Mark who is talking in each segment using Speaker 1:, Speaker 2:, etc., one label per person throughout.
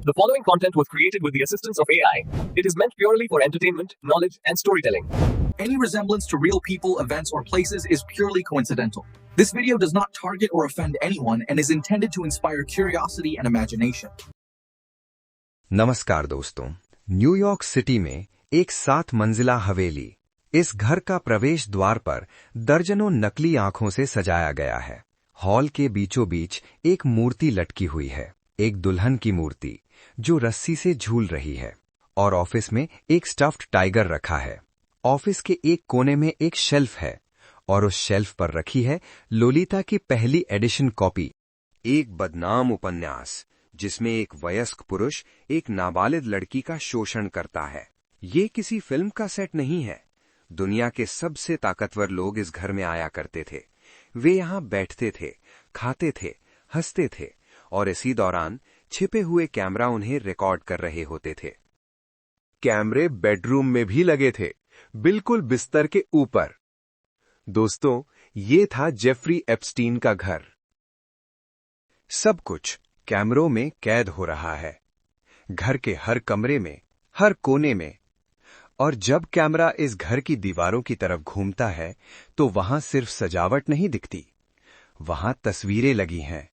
Speaker 1: The following content was created with the assistance of AI. It is meant purely for entertainment, knowledge, and storytelling.
Speaker 2: Any resemblance to real people, events, or places is purely coincidental. This video does not target or offend anyone and is intended to inspire curiosity and imagination.
Speaker 3: नमस्कार दोस्तों, New York city में एक 7 मंजिला हवेली। इस घर का प्रवेश द्वार पर दर्जनों नकली आंखों से सजाया गया है। हॉल के बीचों बीच एक मूर्ति लटकी हुई है, एक दुल्हन की मूर्ति जो रस्सी से झूल रही है, और ऑफिस में एक स्टफ्ड टाइगर रखा है। ऑफिस के एक कोने में एक शेल्फ है और उस शेल्फ पर रखी है लोलिता की पहली एडिशन कॉपी, एक बदनाम उपन्यास जिसमें एक वयस्क पुरुष एक नाबालिग लड़की का शोषण करता है। ये किसी फिल्म का सेट नहीं है। दुनिया के सबसे ताकतवर लोग इस घर में आया करते थे। वे यहां बैठते थे, खाते थे, हंसते थे, और इसी दौरान छिपे हुए कैमरा उन्हें रिकॉर्ड कर रहे होते थे। कैमरे बेडरूम में भी लगे थे, बिल्कुल बिस्तर के ऊपर। दोस्तों, ये था जेफरी एप्स्टीन का घर। सब कुछ कैमरों में कैद हो रहा है, घर के हर कमरे में, हर कोने में। और जब कैमरा इस घर की दीवारों की तरफ घूमता है तो वहां सिर्फ सजावट नहीं दिखती, वहां तस्वीरें लगी हैं।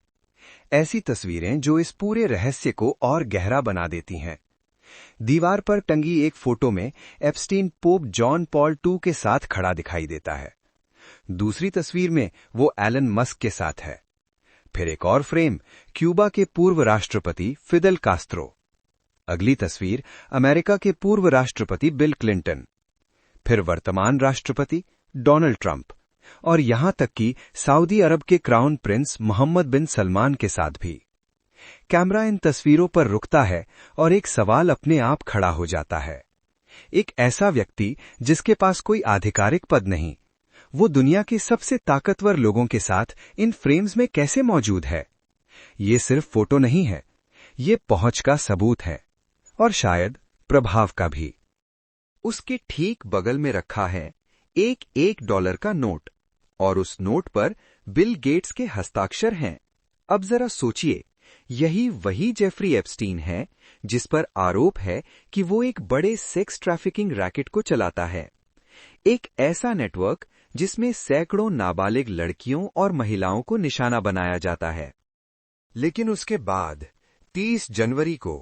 Speaker 3: ऐसी तस्वीरें जो इस पूरे रहस्य को और गहरा बना देती हैं। दीवार पर टंगी एक फोटो में Epstein pope John Paul II के साथ खड़ा दिखाई देता है। दूसरी तस्वीर में वो एलन मस्क के साथ है। फिर एक और फ्रेम क्यूबा के पूर्व राष्ट्रपति फिदेल कास्त्रो। अगली तस्वीर अमेरिका के पूर्व राष्ट्रपति बिल क्लिंटन। फिर वर्तमान राष्ट्रपति डोनाल्ड ट्रंप, और यहां तक कि सऊदी अरब के क्राउन प्रिंस मोहम्मद बिन सलमान के साथ भी। कैमरा इन तस्वीरों पर रुकता है और एक सवाल अपने आप खड़ा हो जाता है। एक ऐसा व्यक्ति जिसके पास कोई आधिकारिक पद नहीं, वो दुनिया के सबसे ताकतवर लोगों के साथ इन फ्रेम्स में कैसे मौजूद है? ये सिर्फ फोटो नहीं है, ये पहुंच का सबूत है, और शायद प्रभाव का भी। उसके ठीक बगल में रखा है एक $1 का नोट, और उस नोट पर बिल गेट्स के हस्ताक्षर हैं। अब जरा सोचिए, यही वही जेफरी एप्स्टीन है जिस पर आरोप है कि वो एक बड़े सेक्स ट्रैफिकिंग रैकेट को चलाता है। एक ऐसा नेटवर्क जिसमें सैकड़ों नाबालिग लड़कियों और महिलाओं को निशाना बनाया जाता है। लेकिन उसके बाद 30 जनवरी को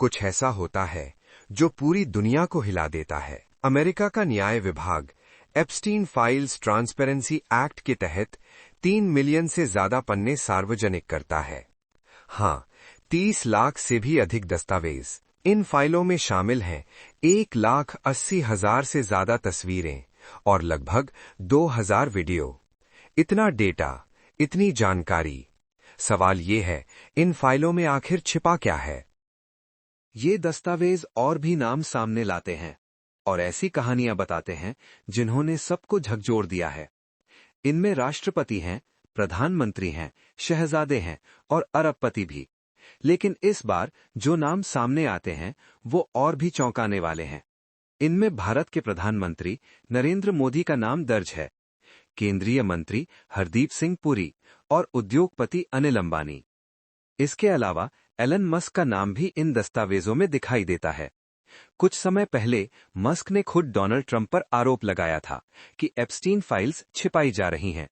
Speaker 3: कुछ ऐसा होता है जो पूरी दुनिया को हिला देता है। अमेरिका का न्याय विभाग एप्स्टीन फाइल्स ट्रांसपेरेंसी एक्ट के तहत 3 मिलियन से ज्यादा पन्ने सार्वजनिक करता है। हाँ, 30 लाख से भी अधिक दस्तावेज। इन फाइलों में शामिल हैं 1,80,000 से ज्यादा तस्वीरें और लगभग 2,000 वीडियो। इतना डेटा, इतनी जानकारी। सवाल ये है, इन फाइलों में आखिर छिपा क्या है? ये दस्तावेज और भी नाम सामने लाते हैं और ऐसी कहानियां बताते हैं जिन्होंने सबको झकझोर दिया है। इनमें राष्ट्रपति हैं, प्रधानमंत्री हैं, शहजादे हैं और अरबपति भी। लेकिन इस बार जो नाम सामने आते हैं वो और भी चौंकाने वाले हैं। इनमें भारत के प्रधानमंत्री नरेंद्र मोदी का नाम दर्ज है, केंद्रीय मंत्री हरदीप सिंह पुरी और उद्योगपति अनिल अंबानी। इसके अलावा एलन मस्क का नाम भी इन दस्तावेजों में दिखाई देता है। कुछ समय पहले मस्क ने खुद डोनाल्ड ट्रंप पर आरोप लगाया था कि एप्स्टीन फाइल्स छिपाई जा रही हैं,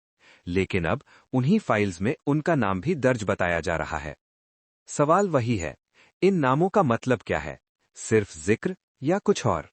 Speaker 3: लेकिन अब उन्हीं फाइल्स में उनका नाम भी दर्ज बताया जा रहा है। सवाल वही है, इन नामों का मतलब क्या है? सिर्फ जिक्र या कुछ और?